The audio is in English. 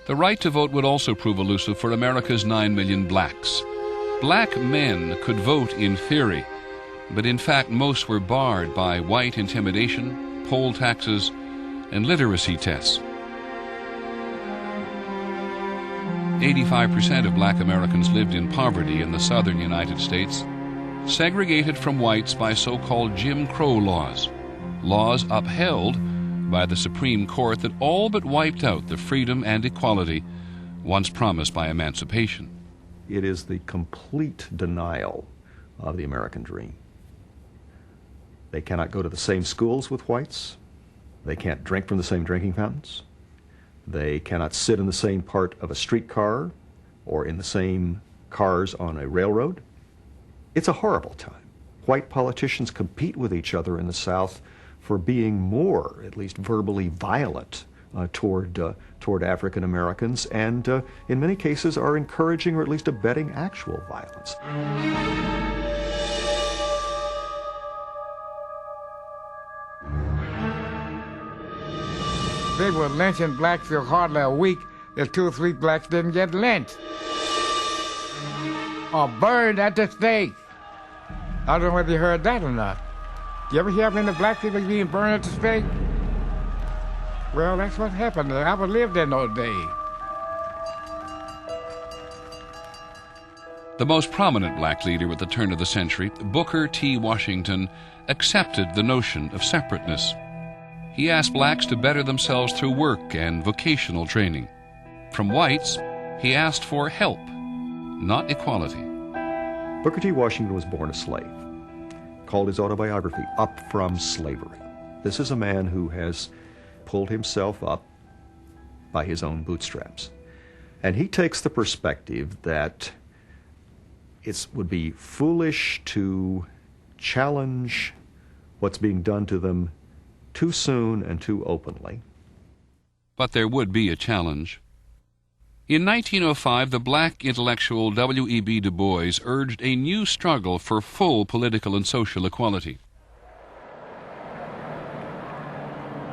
The right to vote would also prove elusive for America's 9 million blacks. Black men could vote in theory, but in fact most were barred by white intimidation, poll taxes, and literacy tests. 85% of black Americans lived in poverty in the southern United States, segregated from whites by so-called Jim Crow laws, laws upheld by the Supreme Court that all but wiped out the freedom and equality once promised by emancipation. It is the complete denial of the American dream. They cannot go to the same schools with whites. They can't drink from the same drinking fountains. They cannot sit in the same part of a streetcar or in the same cars on a railroad. It's a horrible time. White politicians compete with each other in the South for being more, at least verbally, violent toward African Americans, and in many cases are encouraging or at least abetting actual violence. They were lynching blacks for hardly a week. There's 2 or 3 blacks didn't get lynched or burned at the stake. I don't know whether you heard that or not. You ever hear of any black people being burned at the stake? Well, that's what happened. I lived in those days. The most prominent black leader at the turn of the century, Booker T. Washington, accepted the notion of separateness. He asked blacks to better themselves through work and vocational training. From whites, he asked for help, not equality. Booker T. Washington was born a slave, called his autobiography Up From Slavery. This is a man who has pulled himself up by his own bootstraps. And he takes the perspective that it would be foolish to challenge what's being done to them too soon and too openly. But there would be a challenge. In 1905, the black intellectual W.E.B. Du Bois urged a new struggle for full political and social equality.